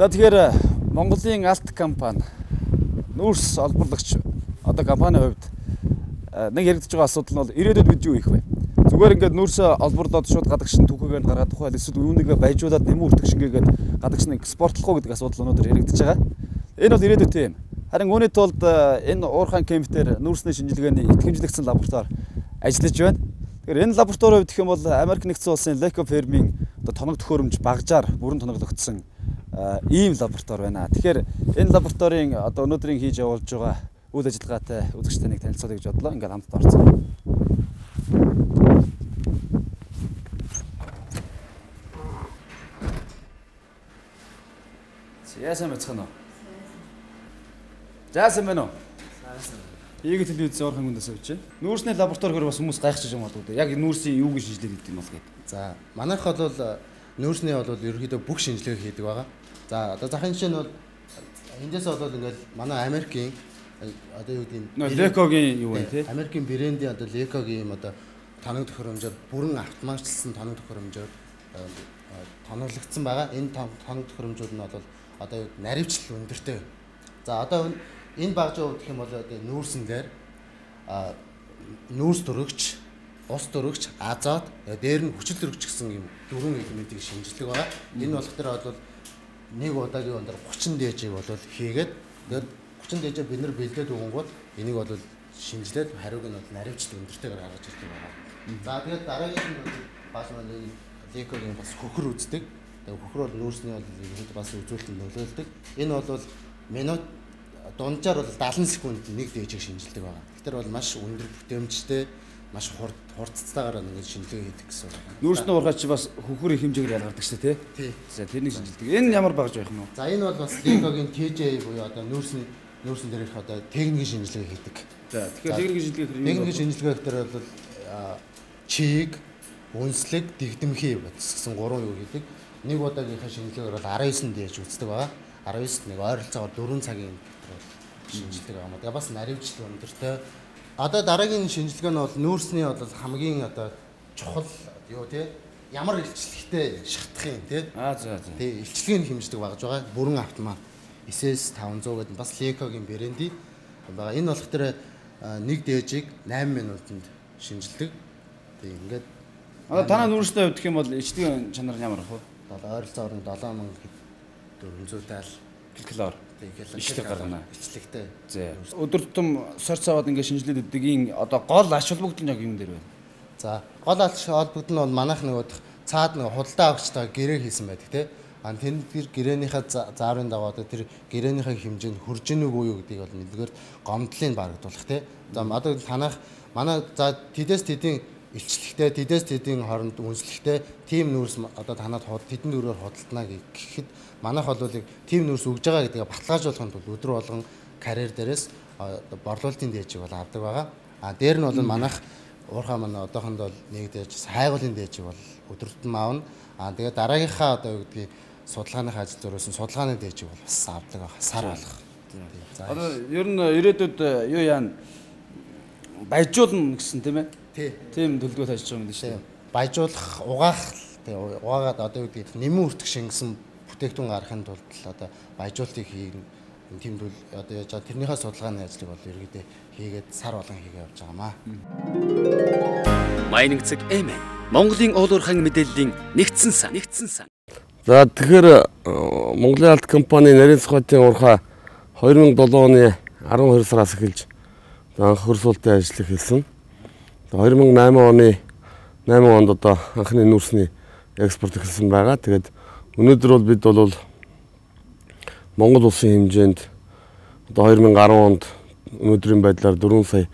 За тэгэхээр Монголын алт компани нүүрс олборлагч одоо компанийн хувьд нэг яригдж байгаа асуудал нь бол ирээдүйд бид юу хийх вэ? Зүгээр ингээд нүүрсээ олборлоод шууд гадагшин түүхийгээр гаргаад тухай эсвэл үүнийгээ баяжуулаад нэмэн үртгэшингээгээд гадагшин экспортлох уу гэдэг асуудал өнөөдөр яригдж байгаа. Энэ бол ирээдүйд тийм. Харин үүний тулд энэ уурхайн кемпээр нүүрсний шинжилгээний итгэмжлэгдсэн лаборатори ажиллаж байна. Тэгэхээр энэ лабораторийн хувьд гэх юм бол Америк нэгдсэн улсын Lake Fermi одоо тоног төхөөрөмж багажаар бүрэн тоноглогдсон ийм лаборатори байна. Тэгэхээр энэ лабораторийн одоо өнөөдрийн хийж явуулж байгаа үйл ажиллагаатай үзэгчтэй нэг танилцуулъя гэж бодлоо. Ингээд хамт орцгоо. Яасан мэцхан уу? Заасан байна уу? Заасан. Ийгэл телевиз орхон хүндээс авч байна. Нүүрсний лабораториор бас хүмүүс гайхаж байгаа юм болов уу? Яг нүүрсийн юуг шинжилээд гэдэг юм бол гээд. За, манайх бол нүүрсний бол ерөнхийдөө бүх шинжилгээг хийдэг байгаа. За, одоо захын жишээ нь бол эндээс бол ингээд манай Америкийн одоо юу гэдэг нь Лекогийн юу вэ те? Америкийн брендийн одоо Лекогийн одоо тоног төхөөрөмжөөр бүрэн автоматжуулсан тоног төхөөрөмжөөр тоноглогдсон байгаа. Энэ тоног төхөөрөмжүүд нь бол одоо наривчлал өндөртэй. За одоо энэ багжийн хувьд гэх юм бол одоо нүүрсэн дээр нүүрс дөрөгч, ус дөрөгч, азот, дээр нь хүчил дөрөгч гэсэн юм дөрвөн элементийг шинжилдэг байгаа. Энэ болохоор бол нэг удаагийн өндөр 30 дээжийг бол хийгээд тэгээд 30 дээжээ бид нар бэлдээд өгөнгүүт энийг бол шинжилээд хариуг нь бол наривчлал өндөртэйгээр гаргаж ирдэг байгаа. За тэгээд дараагийн нь бас манай Лекогийн бас хөхөр үздэг. Тэгээ хөхөр бол нүүрсний бол бас үзүүлэлтэнд нөлөөлдөг. Энэ бол минут дунджаар бол 70 секунд нэг дээжийг шинжилдэг байгаа. Тэгэхээр бол маш өндөр бүтээмжтэй, маш хурцтайгаар ингээд шинжилгээ хийдэг гэсэн үг. Нүүрсний ургаач бас хөхөр их хэмжээгээр ялгардаг шүү дээ, тий? За тэрнийг шинжилдэг. Энэ ямар багж байх юм уу? За энэ бол бас Лекогийн TJ буюу одоо нүүрсэн дээрх одоо техникийн шинжилгээ хийдэг. За тэгэхээр техникийн шинжилгээ гэхээр бол чиг, үнслэг, дэгдэмхий гэсэн гурван юу хийдэг. Нэг удаагийнхаа шинжилгээгээр бол 19 дээж үздэг байгаа. 19-т нэг ойролцоогоор 4 цагийн шинжилдэг байгаа. Тэгээ бас наривчлал өндөртэй. Одоо дараагийн шинжилгээ нь бол нүүрсний бол хамгийн одоо чухал юу те ямар илчлэгтэй шатах юм те. За. Тий илчлэгийг хэмждэг багж байгаа. Бүрэн автомат SS 500 гэдэг бас Лекогийн брендийн байгаа. Энэ болохоор нэг дээжийг 8 минутанд шинжилдэг. Тий ингээд одоо танаа нүүрсний хувьд гэх юм бол ичдгийн чанар ямар ах вэ? Ойролцоогоор 7400 килокалори ичлэг гаргана. Ичлэгтэй. За. Өдөр тутам сорц аваад ингээд шинжилээд өгдөгийн одоо гол ач холбогдол нь яг юм дээр байна. За, гол ач холбогдол нь бол манайх нэг цаад нэг худалдаа авагчтай гэрээ хийсэн байдаг тий. Тэр гэрээнийхээ зааврын дагуу одоо тэр гэрээнийхээ хэмжээнд хүрж ийн үгүй юу гэдгийг бол нэгдүгээр гомдлыг барагдуулах тий. За, одоо танах манай за тэдэс тэдийн илчлэгтэй, тэдэс тэдийн хооронд үнслэгтэй тим нүүрс одоо танад тэдэн дөрөөр худалдана гэхэд манайх бол тим нүүрс өгж байгаа гэдгээ баталгаажуулахын тулд өдөр болгон карьер дээрээс борлуулалтын дээжийг бол авдаг байгаа. Дээр нь бол манайх уурхаа манай одоохонд бол нэг дээж хайгуулын дээжийг бол өдөр тутам аавна. Тэгээд дараагийнхаа одоо юу гэдгийг судалгааны ажил зөрөөсөн судалгааны дээжийг бол бас авдаг байгаа. Сар болох. Одоо ер нь ирээдүйд юу яана баяжуулна гэсэн тийм ээ? Тийм төлөвлөгөөт ажиллаж байгаа юм дээ шүү дээ. Баяжуулах, угаах, угаагаад одоо юу гэдэг нэмэн үртгэж шингэсэн бүтээгдэхүүн гаргахын тулд одоо баяжуултыг хийх тийм төл одоо яаж тэрнийхээ судалгааны ажлыг бол ерөөдөө хийгээд сар болгон хийгээ явж байгаамаа. Майнинг цэг эмэ Монголын уул уурхайн мэдээллийн нэгдсэн сан. За тэгэхээр Монголын алт компани нарийн цохиотын уурхай 2007 оны 12 сараас эхэлж анх хөрсүүлэлтийн ажил хийсэн. 2008 оны 8 онд одоо анхны нүүрсний экспорт эхэлсэн байгаа. Тэгээд өнөөдөр бол бид бол Монгол улсын хэмжээнд одоо 2010 онд өнөөдрийн байдлаар 4 сая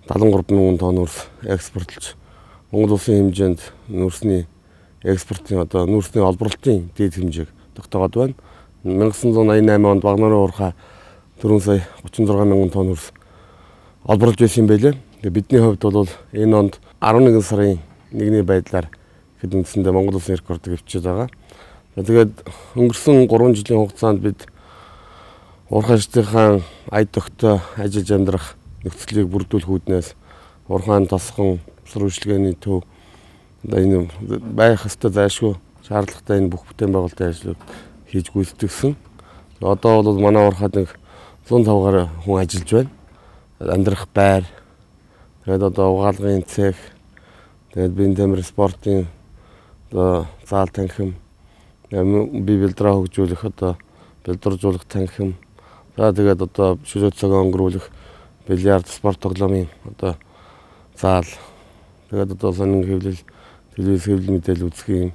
73 мянган тонн нүүрс экспортлж Монгол улсын хэмжээнд нүүрсний экспортын одоо нүүрсний олборлолтын дээд хэмжээг тогтоогод байна. 1988 онд Багнарын уурхай 4 сая 36 мянган тонн нүүрс олборлож байсан юм байлээ. Бидний хувьд бол энэ онд 11 сарын 1-ний байдлаар хэд үндсэндээ Монгол улсын рекордыг өвчөж байгаа. Тэгээд өнгөрсөн 3 жилийн хугацаанд бид уурхайчдынхаа аяд тогтоо ажиллаж амьдрах нөхцөлийг бүрдүүлэх үүднээс уурхайн тосгон сурвалжлагын төв энэ байх ёстой зайлшгүй шаардлагатай энэ бүх бүтээн байгуулалтын ажлууд хийж гүйцэтгэсэн. Одоо бол манай уурхад нэг 105 гаруй хүн ажиллаж байна. Амьдрах байр, тэгээд одоо угаалгын цех, тэгээд биеийн тамир спортын одоо заал танхим, бие бэлдраа хөгжүүлэх одоо бэлдвэржүүлэх танхим, за тэгээд одоо шүлэг цагаан өнгөрүүлэх бильярд спорт тоглоомын одоо заал, тэгээд одоо сонин хэвлэл, телевиз хэвлэл мэдээлэл үзэх юм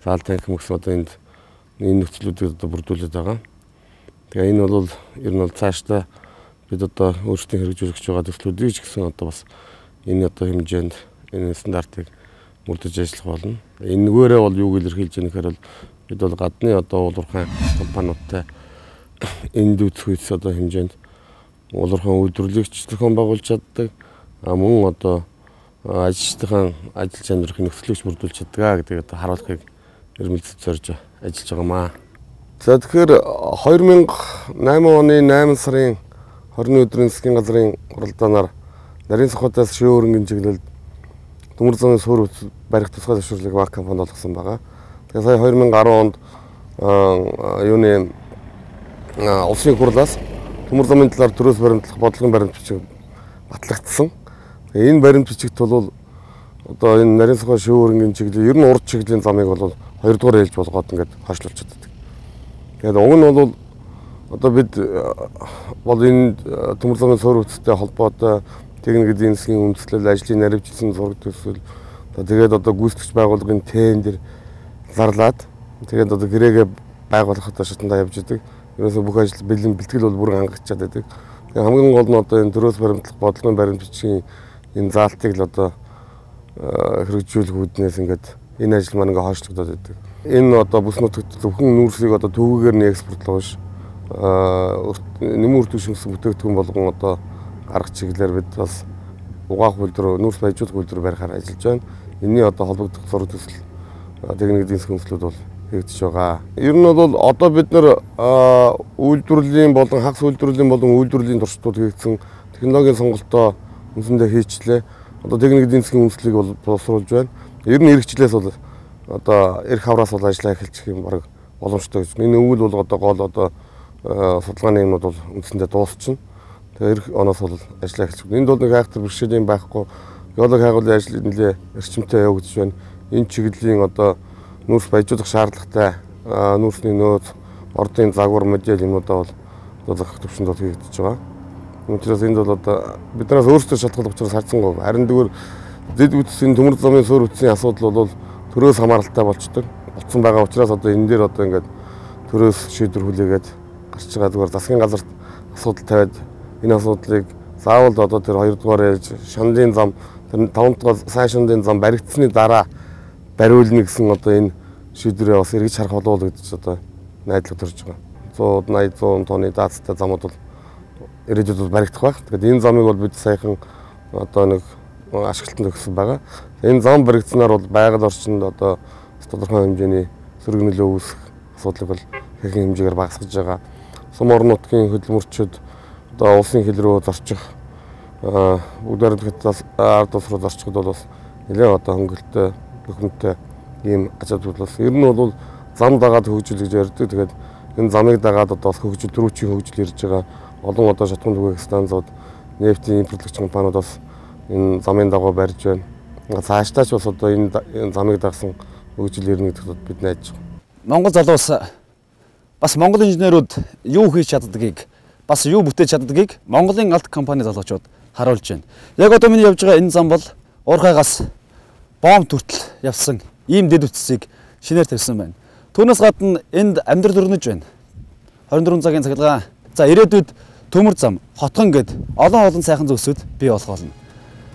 заал танхим гэсэн одоо энэ нөхцлүүдийг одоо бүрдүүлээд байгаа. Тэгээ энэ бол ер нь бол цаашдаа бид одоо өөрсдийн хэрэгжүүлж байгаа төслүүдийг ч гэсэн одоо бас энэ одоо хэмжээнд энэ стандартыг мөрдөж ажиллах болно. Энэгээрээ бол юу илэрхийлж байгаа нөхөр бол бид бол гадны одоо уулуурхай компаниудтай энд үүсгэж одоо хэмжээнд уулуурхай үйлдвэрлэгч зохион байгуулж чаддаг. Мөн одоо ажилчдын ажил чанарыг нөхцөлөгч бүрдүүлж чаддаг гэдэг одоо харуулахыг эрмэлзэж зорж ажиллаж байгаамаа. За тэгэхээр 2008 оны 8 сарын 20 өдрийн засгийн газрын уралдаанаар нарийн сухатаас ширээ хөрөнгөний чиглэлд төмөр замын суур барих тусгай зөвшөөрлийг ВАК компани олгосон байгаа. Тэгээ сая 2010 онд юуны улсын хурлаас төмөр замын талаар төрөөс баримтлах бодлогын баримт бичиг батлагдсан. Энэ баримт бичигт бол одоо энэ нарийн сухай ширээ хөрөнгөний чиглэл ер нь урд чиглийн замыг бол 2 дугаар ээлж болгоод ингээд хойшлуулж чаддаг. Тэгээд уг нь бол одоо бид бол энэ төмөр замын суур үүстэй холбоотой техник эдийн засгийн үндэслэл, ажлын наривчлсан зураг төсөл, тэгээд одоо гүйцэтгэгч байгууллагын тендер зарлаад тэгээд одоо гэрээгээ байгуулах одоо шатндаа явж идэг. Ерөөсөө бүх ажил бэлэн бэлтгэл бол бүрэн хангачаад байдаг. Тэгээд хамгийн гол нь одоо энэ төрөөс баримтлах бодлогын баримт бичгийн энэ заалтыг л одоо хэрэгжүүлэх үүднээс ингээд энэ ажил маань ингээ хойшлогдоод байдаг. Энэ одоо бүс нутагт зөвхөн нүүрсийг одоо төвөөгөр нь экспортлох биш. Нэмэр түвшинсэн бүтээгдэхүүн болгон одоо гаргах чиглэлээр бид бас угаах үйлдвэр, нүүрс баяжуулах үйлдвэр барихаар ажиллаж байна. Энэний одоо холбогдох зураг төсөл техник эдийн засгийн хүслүүд бол хийгдэж байгаа. Ер нь бол одоо бид нэр үйлдвэрлэлийн болон хагас үйлдвэрлэлийн болон үйлдвэрлэлийн туршилтууд хийгдсэн технологийн сонголтоо үндсэндээ хийчлээ. Одоо техник эдийн засгийн үндэслэлийг бол боловсруулж байна. Ер нь эрхчлээс бол одоо эрх хавраас бол ажиллаа эхэлчих юм баг боломжтой гэж. Энэ өвөл бол одоо гол одоо судалгааны юмнууд бол үндсэндээ дуусчихна. Тэгээ эх оноос бол ажиллаа эхэлчих. Энд бол нэг хайхтар бэрхшээлийн байхгүй геолог хайгуулын ажил нэлээ эрчимтэй явагдаж байна. Энэ чиглэлийн одоо нүүрс баяжуулах шаардлагатай нүүрсний нөөц, ордын загвар модель юмудаа бол одоо зохих төвшөнд бол хийгдэж байгаа. Учираас энд бол одоо биднээс өөрсдөө шалтгаалж учраас харцсангүй. Харин тэгвэл дэд бүтцийн төмөр замын суур бүтцийн асуудал бол төрөөс хамааралтай болчдөг. Болцсон байгаа учраас одоо энэ дээр одоо ингээд төрөөс шийдвэр хүлээгээд гарч байгаа. Зүгээр засгийн газарт асуудал тавиад энэ асуудлыг заавал одоо тэр 2 дугаар ээлж шанлын зам, тэр 5 дугаар сайн шанлын зам баригдсны дараа бариулна гэсэн одоо энэ шийдвэрээ бас эргэж харах болов гэж одоо найдлага төрж байгаа. 180-100 тонны даацтай замууд бол ирээдүйд бол баригдах байх. Тэгэхээр энэ замыг бол бид саяхан одоо нэг ашиглалтанд өгсөн байгаа. Энэ зам баригдсанаар бол байгаль орчинд одоо тодорхой хэмжээний сөрөг нөлөө үүсэх асуудлыг бол хэрхэн хэмжээгээр багасгаж байгаа. Сум орон нутгийн хөдөлмөрчид одоо улсын хил рүү зорчих бүгдээр хятадаас ард улс руу зорчиход бол бас нэлээд одоо хөнгөлөлтөй бөхөмтэй ийм ачаалал бол ер нь бол зам дагаад хөгжил гэж ярьдаг. Тэгээд энэ замыг дагаад одоо хөгжил дөрвчийн хөгжил ирж байгаа. Олон одоо шатгын түгээх станцууд, нефтийн импортлогч компаниудаас энэ замын дагуу барьж байна. Цаашдаач бас одоо энэ замыг дагсан хөгжил ирнэ гэдэгт бид найдаж байна. Монгол залуус бас монгол инженерүүд юу хийж чаддгийг, бас юу бүтээж чаддгийг Монголын алт компани залуучууд харуулж байна. Яг одоо миний явж байгаа энэ зам бол уурхайгаас бомб хүртэл явсан ийм дэд үтсийг шинээр тавьсан байна. Түүнээс гадна энд амьдрал өрнөж байна. 24 цагийн цахилгаан. За ирээдүйд төмөр зам, хотгон гэд олон сайхан зүйлсүүд бий болох болно.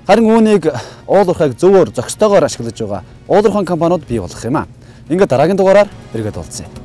Харин үүнийг уулуурхайг зөвөр зохистойгоор ашиглаж байгаа уулуурхан компаниуд бий болох юм аа. Ингээд дараагийн дугаараар эргээд уулзъя.